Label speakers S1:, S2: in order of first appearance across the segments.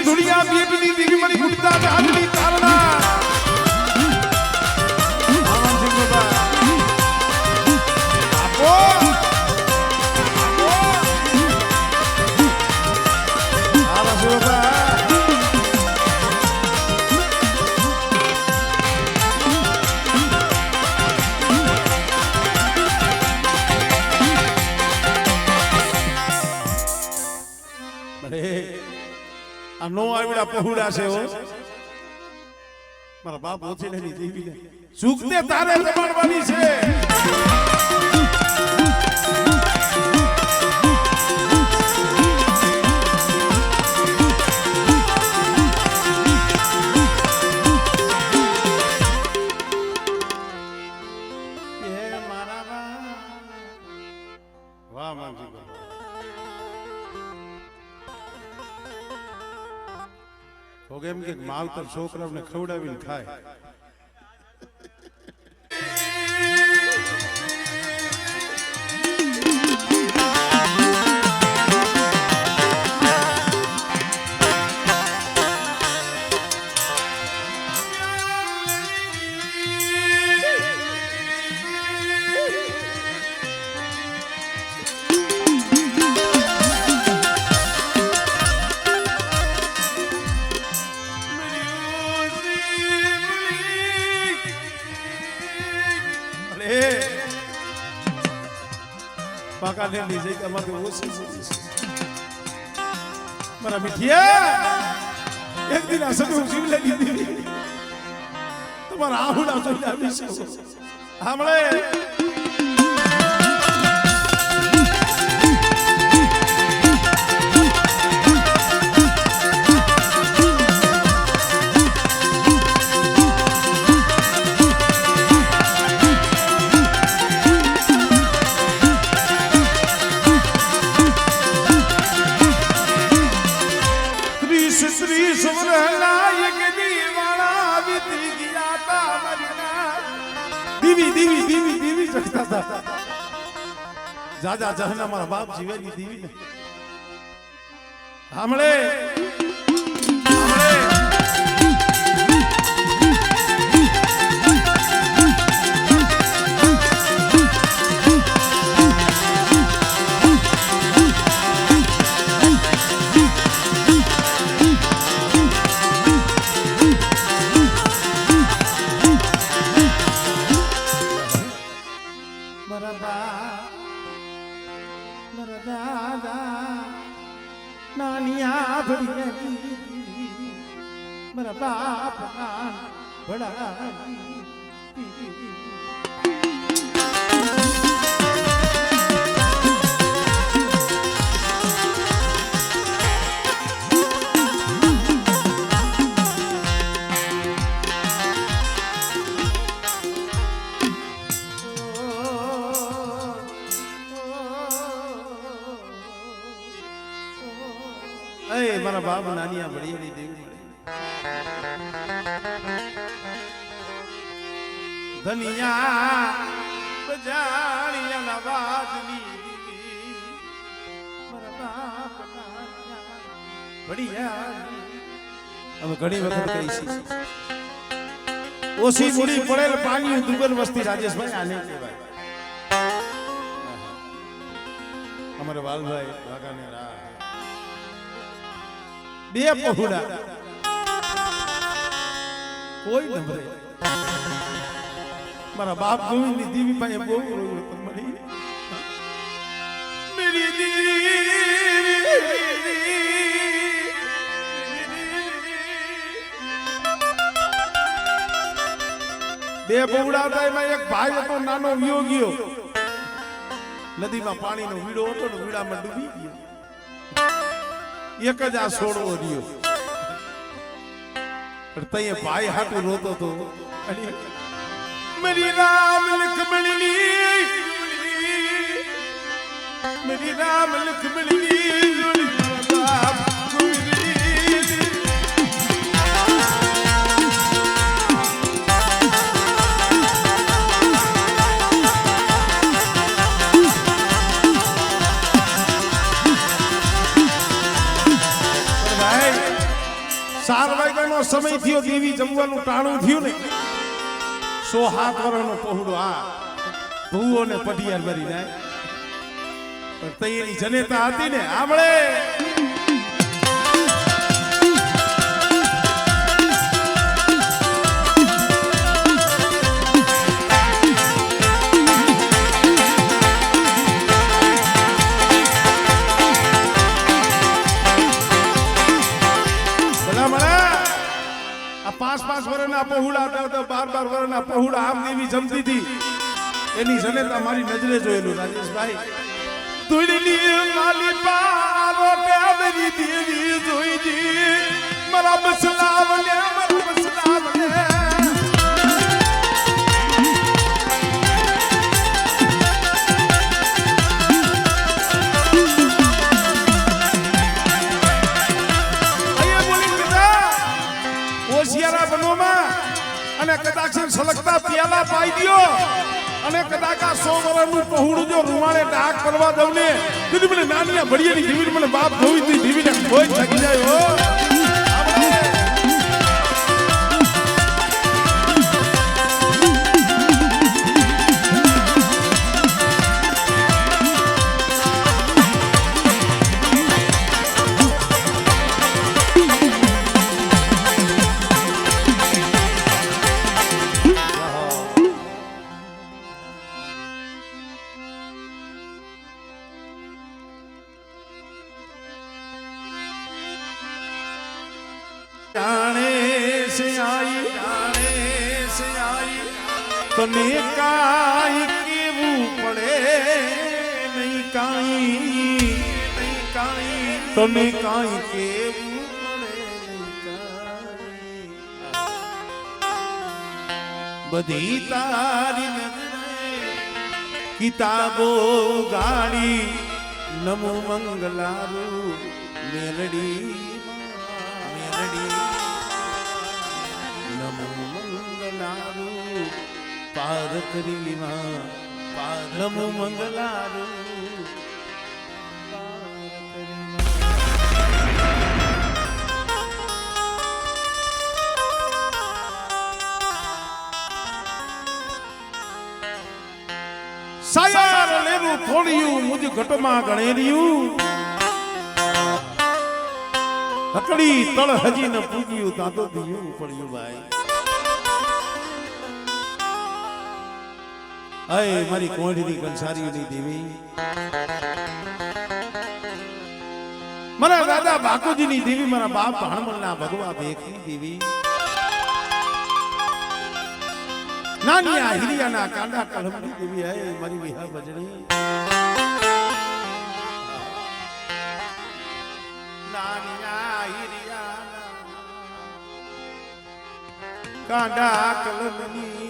S1: दुनिया बेटी दी मरी गुड़ता आदमी तारना आवाज सिंह बाबा आपो आवाज बाबा નો આવડા પહોળા છે હો મારા બાપ ઓછી નથી દેવીને સુખને તારે જમાડવાની છે એ મારા વાહ માનજી તો કેમ કે માવતર છોકરાઓને ખવડાવીને ખાય पाका ने लीजिए कि हमारे वो मरा मिठिया एक दिन ऐसा भी उसी लगी थी तुम्हारा आहुला तो जाती से हमले दीवी दीवी दीवी दीवी सकता था जाजा जहना हमारा बाप जीवेगी दीवी ने हमले नानिया मेरा बाप बड़ा मारा बाप नानिया बड़ी बड़ी देवी धनिया बजानिया नवाजनी मारा बाप नानिया बढ़िया हम घणी वखत कही सी ओसी मुड़ी पड़ेल पानी दुगन वस्ती राजेश भाई आने के भाई हमारे बाल भाई वागा ने रा बे पहुड़ा कोई नंबर મારા બાપ ગોવિંદની દેવી પાસે બહુ રોયું પણ મળી મેરી બે બહુડા હતા એમાં એક ભાઈ હતો નાનો વિયો ગયો નદીમાં પાણીનો વીડો હતો ને વીડામાં ડૂબી ગયો એક જ આ છોડવો રહ્યો પણ તઈએ ભાઈ હાટું રોતો તો मेरी राम लक्ष्मणी मेरी राम लक्ष्मणी ચાર વાગ્યાનો સમય થયો દેવી જમવાનું ટાણું થયું ને 107 વર્ષનો પહોળો આ ભૂવો ને પઢિયાર ભરી જાય પણ તૈયારી જનેતા હતી ને આમળે પાંચ વર્ષના પહોળા હતા 12 વર્ષના પહોળા આમ દેવી જમતી હતી એની જનેતા મારી નજરે જોયેલું રાજેશભાઈ તુડલી માલી પારો ટેબરી દેવી જોઈજી મારા બસલાવ લે મારા બસલાવ લે અને કદાચ સલગતા પ્યાલા પાઈ દ્યો અને કદાચ આ 100 વર્ષનું પહોળું જો રૂમાળે ડાક કરવા દઉં ને તો મને નાનીયા ભડિયાની જીવીને મને બાપ ધોઈતી જીવીને કોઈ થકી જાય હો तने काई केवू पड़े नहीं काई तने काई केवू पड़े नहीं काई बधी तारी नजरे किताबो गाड़ी नमो मंगलारू मेलडी नमो मंगलारू पार करी मां नमो मंगलारू सायार लेरू थोड़िયું मुझ घटમાં ગણેરિયું હકડી તળ હજી ન પૂગ્યું તાતો દિયું પડ્યું ભાઈ અય મારી કોંઢની કંસારીઓની દેવી મારા દાદા બાકુજીની દેવી મારા બાપ હણમલના ભગવા ભેખની દેવી નાનિયા હિરિયાના કાંડા કલમની દેવી હે મારી વિહા ભજણી નાનિયા હિરિયાના કાંડા કલમની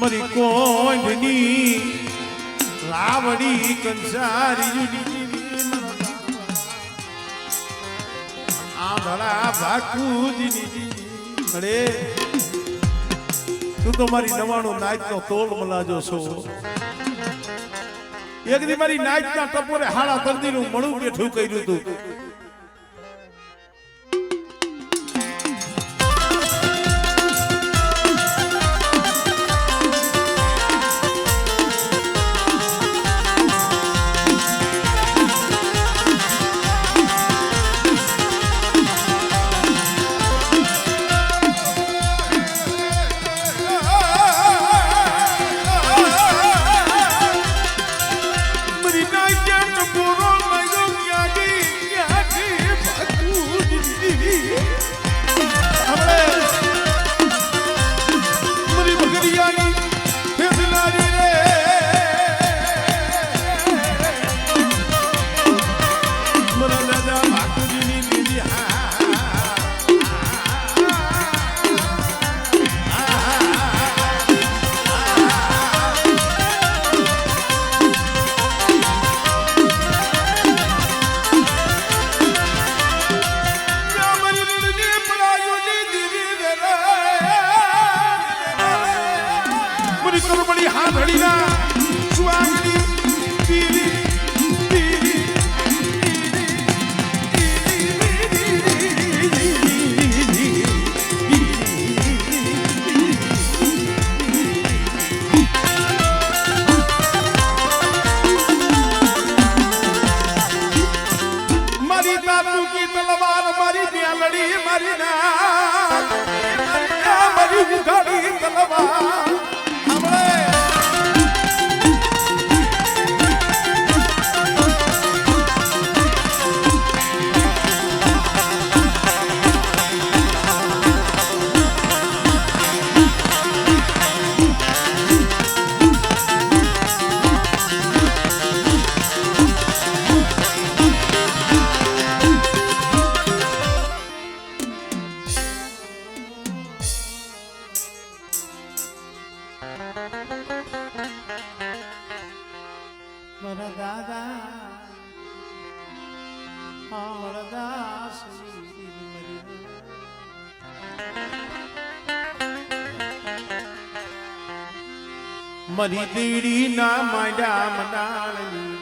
S1: મારી કોંઢની લાવડી કંસારી આંધળા ભાકુજી અરે તું તો મારી 99 નાઈટનો તોલ મલાજો છો એક દી મારી નાઈટના ટપોરે હાડા તરદીનું મળું બેઠું કર્યું તું મારા દાદા મારા દાસ મરી દીડી ના માંડા મંડાળની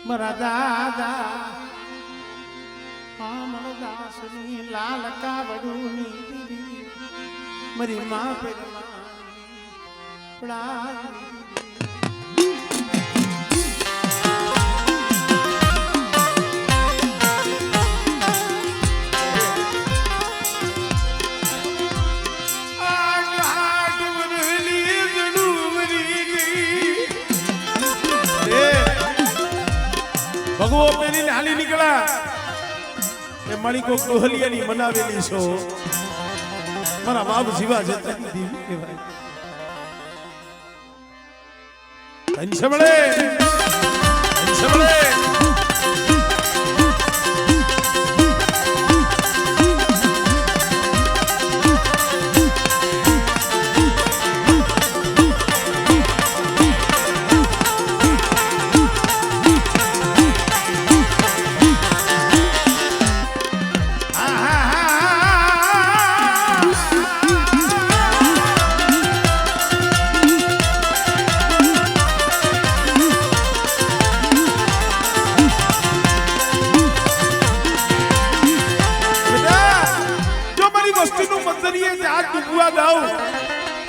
S1: મારા દાદા મારા દાસની લાલ કાવડુની મારી માં પેલા ભગવો પેરીને હાલી નીકળ્યા એ મળી કોક ડોહલિયાની બનાવેલી છો મારા બાપ જીવા જતા દીવી કહેવાય સંભળે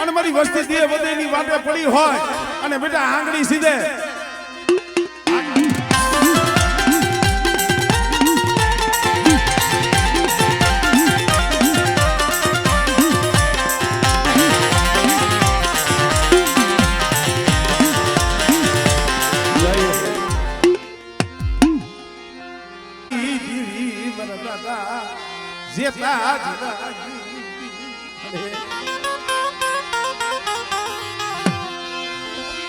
S1: અને મારી વસ્તી દે વધેની વાટે પડી હોય અને બેટા આંગળી સીધે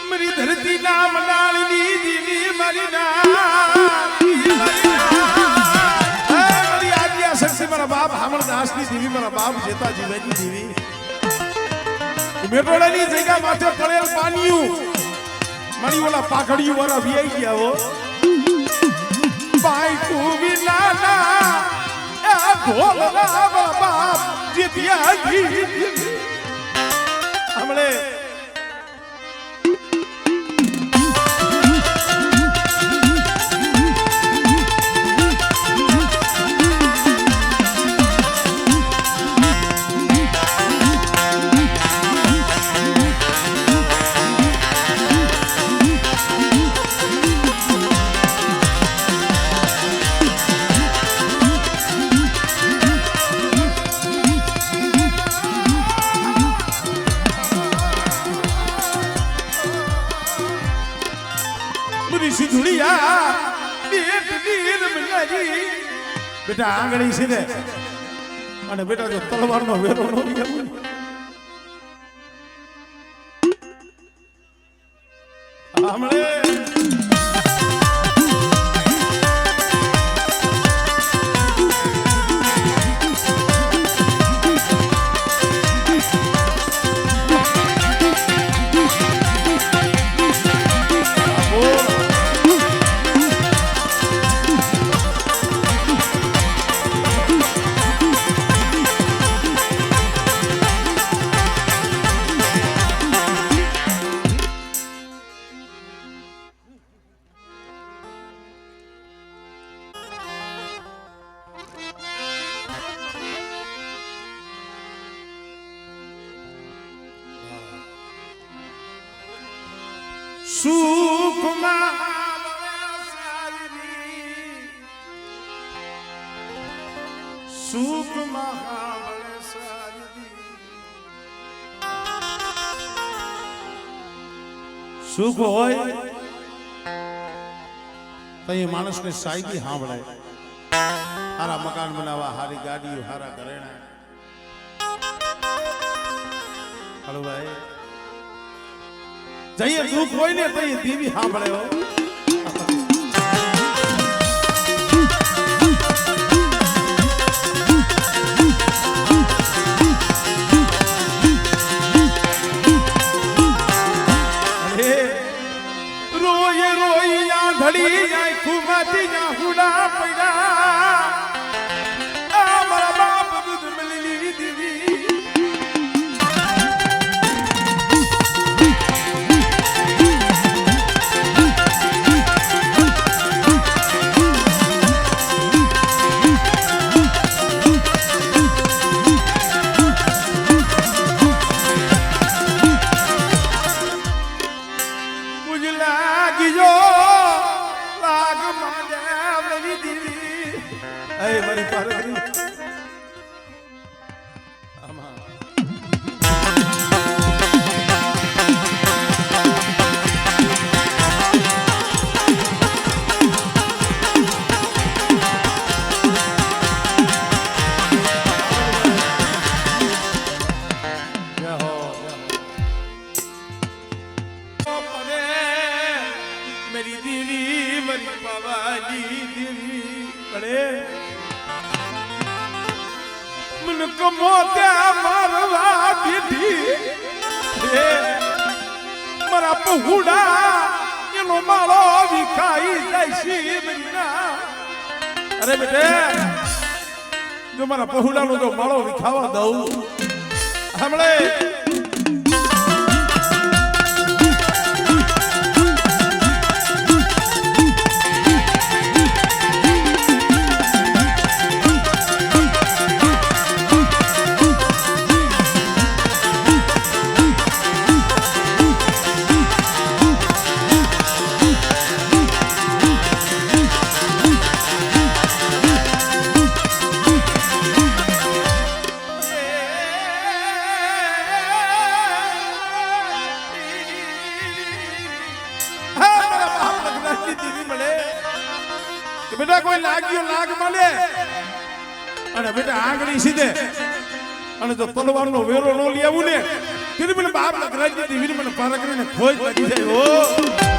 S1: મારી ધરતી ના મંડાળની દીવી મારી મારી આજ્ઞા શક્તિ મારા બાપ હામણદાસ ની દીવી મારા બાપ જેતા જીવાજી દીવી મેટોડાની જગ્યા માથે પડેલ પાણીયું મારી ઓલા પાખડીયું વાળા વિયાઈ ગયા હો બાઈ તું વિના ભોળા બાપ જીત્યાજી હમણે બેટા આંગળી સીધે અને બેટા જો તલવાર નો વેરો નો હમણે સુખ સુખ હોય તો એ માણસને સાયકી સાંભળે હારા મકાન બનાવવા હારી ગાડીઓ હારા ઘરેણા હાલો ભાઈ જઈએ દુઃખ હોય ને તો એ દેવી સાંભળે હો પડ્યા આ મારા બાપ દૂધ મળી દીવી મારા પહુડા એનો માળો વિખાઈ જાય છે અરે બેટે જો મારા પહુડાનો જો માળો વિખાવા દઉં હમણે બેટા કોઈ લાગ્યો લાગ મળે અને બેટા આંગળી સીધે અને જો તલવારનો વેરો ન લઈ આવું ને તેથી મને બાપ લગરાજી દીવી મને પારકરીને ખોજ લાગી જાય ઓ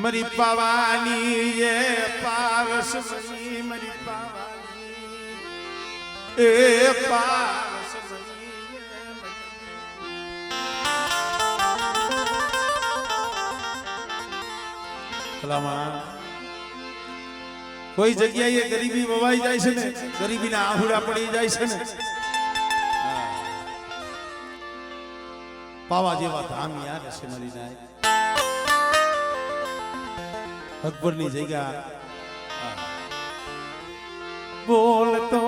S1: मरी पावानी ये पारस मनी मरी पावानी ए पारस मनी भलामा कोई जग्याए गरीबी ववाई जाय छे ने गरीबी ना आहुड़ा पड़ी जाय छे ने पावा जेवा धाम यार छे मरी जाय અકબરની જગ્યા બોલ તો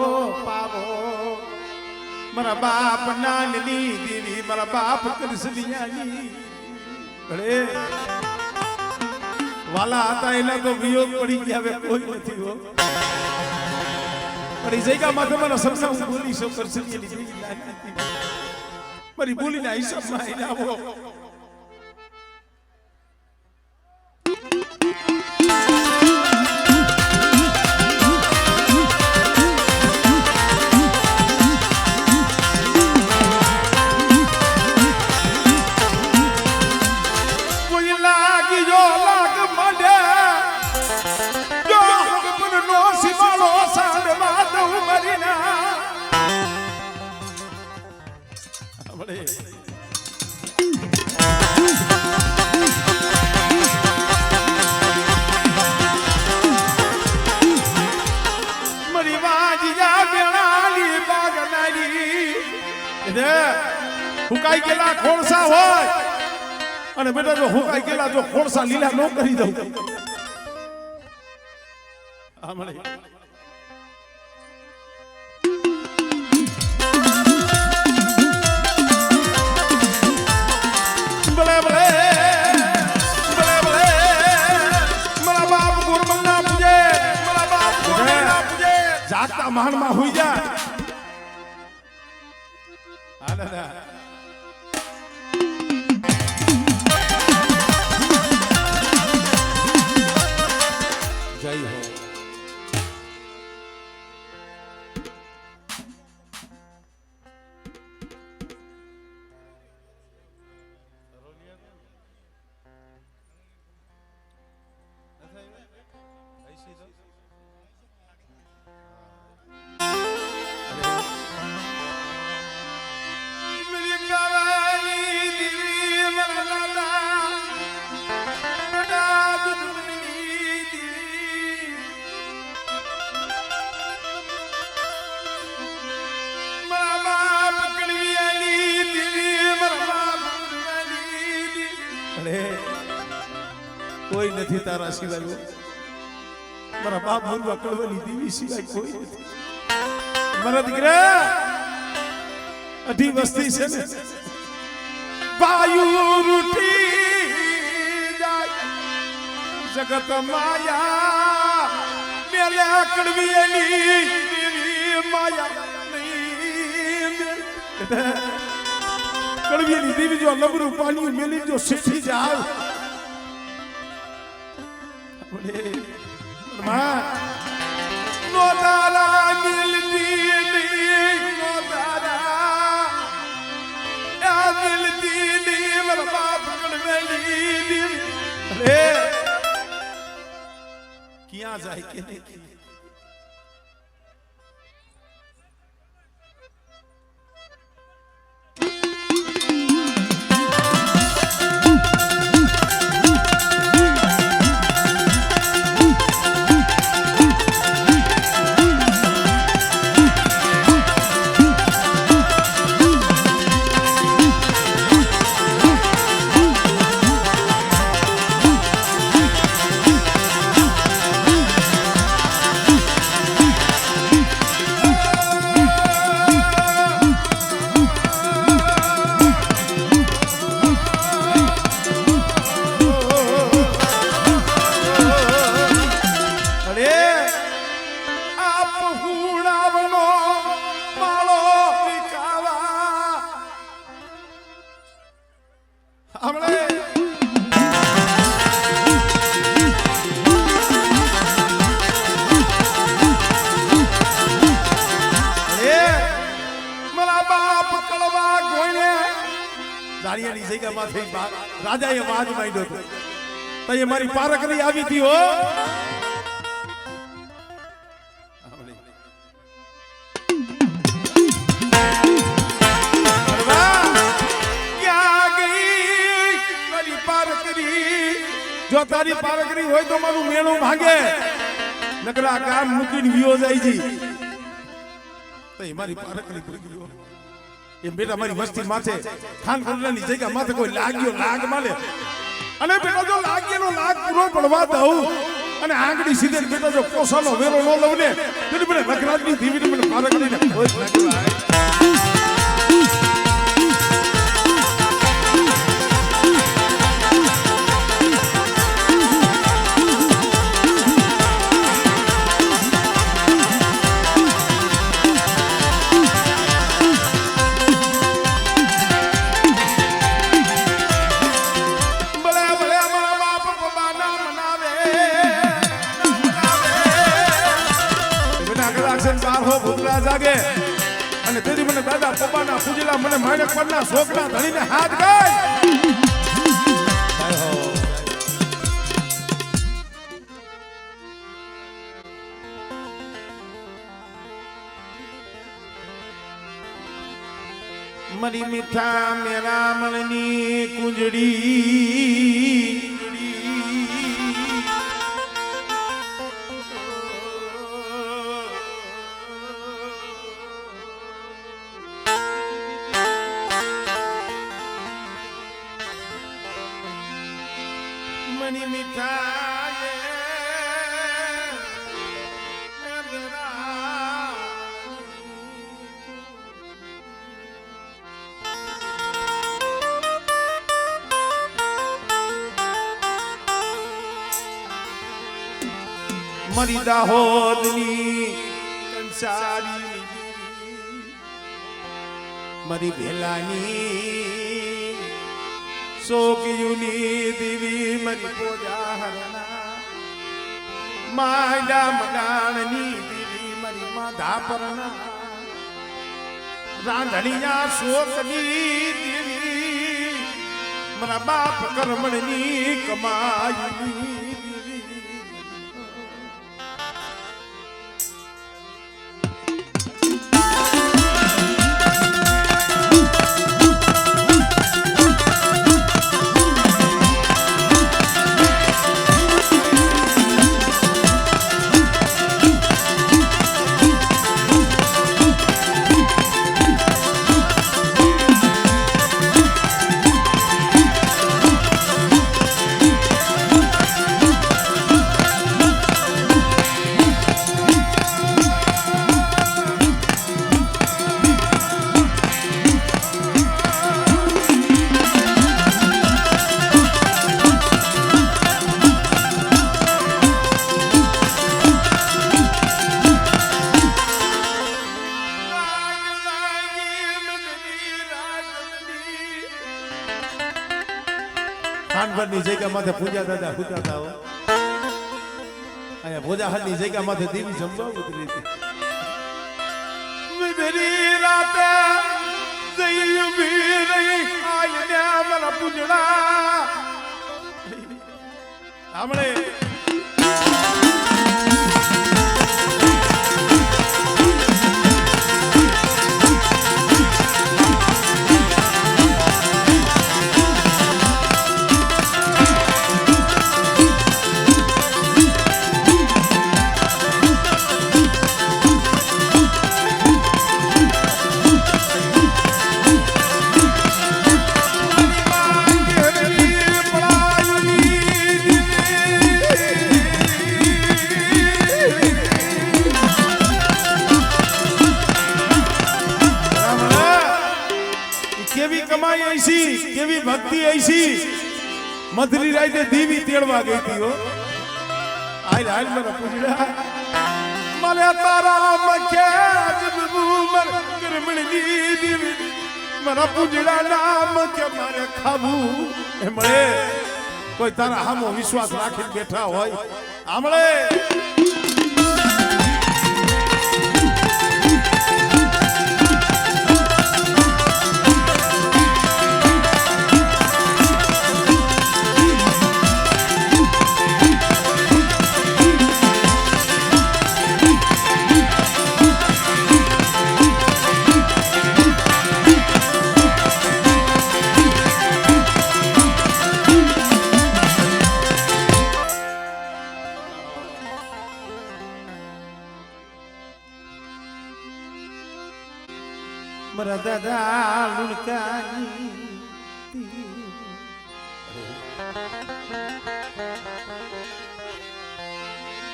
S1: પાવો મારા બાપ નાનની દેવી મારા બાપ કૃષ્ણિયાની ભલે વાલા હતા એના તો વિયોગ પડી ગયા હવે કોઈ નથી હો પણ એ જગ્યા માથે મારા સપના હું બોલી છું કૃષ્ણિયાની મારી બોલીના હિસાબમાં એને આવો હુકાઈ ગયેલા ખોણસા હોય અને બેટા જો હુકાઈ ગયેલા જો ખોણસા લીલા ન કરી દઉં આ મળે જાગતા આ માણમાં હુઈ જા હા દાદા જય હો કોઈ નથી તારા સિવાય મારા બાપ મુરવા કળવલી દેવી સિવાય કોઈ નથી મારા દીકરા અઢી વસ્તી છે ને વાયુ રૂઠી જાય જગત માયા મેલે કળવીએલી દેવી માયા કળવીએલી દેવી જો લબરું પાણી મેલી જો શીઠી જાય નો તારા મિલતી નહીં નો તારા મિલતી નહીં મારા બાપ કડવેલી અરે ક્યાં જાય કે નહીં રાજાએ વાજ માંડ્યો હતો તો એ મારી પારકરી આવી હતી હો ક્યાં ગઈ મારી પારકરી જો તારી પારકરી હોય તો મારું મેળું ભાગે નકરા કામ મૂકીને વિયો જાય જી તો એ મારી પારકરી પડી ગયો એ બેટા મારી વસ્તી માથે ખાન કોટલાની જગ્યા માથે કોઈ લાગ્યો લાગ માલે અને બેટા જો લાગ્યેલો લાગ પૂરો પડવા દઉં અને આંગળી સીધે બેટા જો કોસાનો વેરો ન લઉં ને તો મને નખરાજની ધીમીને મને પાર કરીને કોઈ લાગ્યો જાગે અને તેથી મને દાદા પપ્પાના પૂજલા મને માણક પરના શોકના ધણીને હાથ ગાય મરી મીઠા મેરા મણની કુંજડી મરી દાહોદની સારી મારી ભેલાની સોગયુની દેવી મારી પૂજા હરના માયડા મડાણની દેવી મારી માધા પરના રાંધણિયા શોકની દેવી મારા બાપ કર્મણની કમાઈની ખાનભાની જગ્યા માથે પૂજા દાદા પૂજાતા હો અહીંયા ભોજાહારની જગ્યા માથે દેવી જમવા ઉતરી હતી મેરી રાતે જઈ વીરઈ આઈને મારા પૂજડા આપણે કેવી કમાઈ ऐसी કેવી ભક્તિ ऐसी મધરી રાતે દેવી તેડવા ગઈ હતી હો હાલ હાલ મારા પૂજડા મને તારા મખે જબુમર કરમણી દેવી મારા પૂજડા નામ કે મારે ખાવું એ મળે કોઈ તારા હામો વિશ્વાસ રાખીને બેઠા હોય આમળે મારા દાદા લુણકાની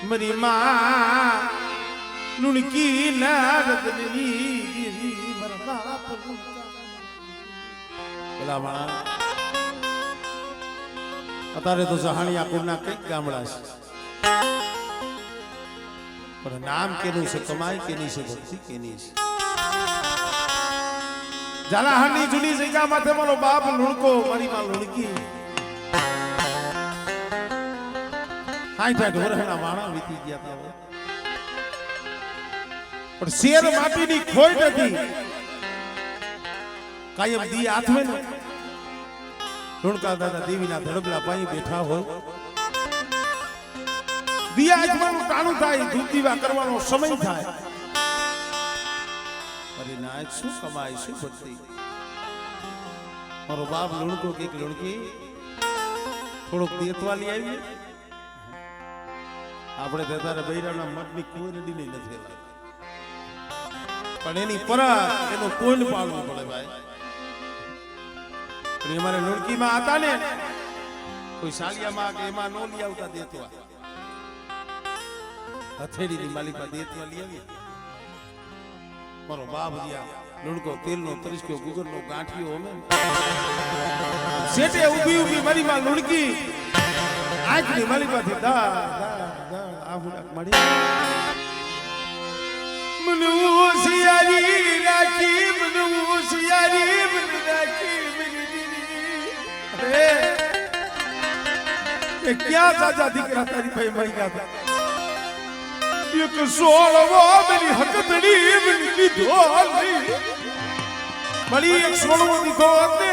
S1: મારી માં લુણકી નારદની મારા બાપ બોલા માં અત્યારે તો સહાણિયા કુળના કઈક ગામડા છે પણ નામ કેનું છે કમાઈ કેની છે ભક્તિ કેની છે જાલાહાની જૂની જગ્યા માથે મારો બાપ લુણકો મારી માં લુણકી 60 વર્ષના વાણા વીતી ગયા હતા પણ શેર માટીની ખોટ હતી કાયમ દી આથમે ને લુણકા દાદા દેવીના ધડબલા પાઈ બેઠા હોય દિયા આથવાનું ટાણું થાય ધૂપ દીવા કરવાનો સમય થાય નાયક શું કમાય શું ભક્તિ મારો બાપ લુણકો કે લુણકી થોડોક દેતવા લઈ આવી આપણે તેતારે બૈરાના મઠની કોઈ નહીં નથી પણ એની પરા એનો કોણ પાડવું પડે ભાઈ પણ અમારે લુણકીમાં હતા ને કોઈ સાલિયામાં કે એમાં નો લઈ આવતા દેતવા હથેળીની માલિકમાં દેતવા લઈ આવી મારો બાપ દિયા લુણકો તેલનો તરીસ્ક્યો ગુગરનો ગાંઠિયો અમે સેટે ઊભી ઊભી મારી માં લુણકી આંખની મારી પાસે દા દા દા આ હુડક મળી મને હોશિયારી રાખી મને હોશિયારી મને રાખી મને દીદી અરે એ ક્યાં સાજા દીકરા તારી ભાઈ મરી ગયા હતા એક 16વો મેરી હકતડી મેરી લીધો નહીં મળી એક 16વો દીધો ને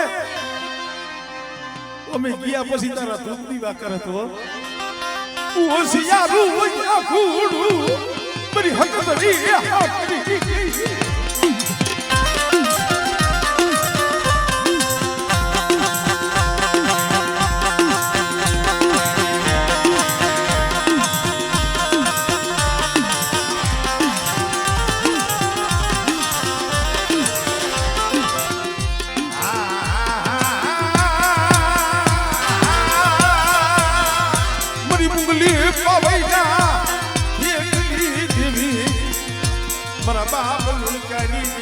S1: અમે ગયા પછી તારા દૂધની વાકર હતો હોશિયારું હોય ખૂડું મારી હકતડી મારા બાપ લુલકાની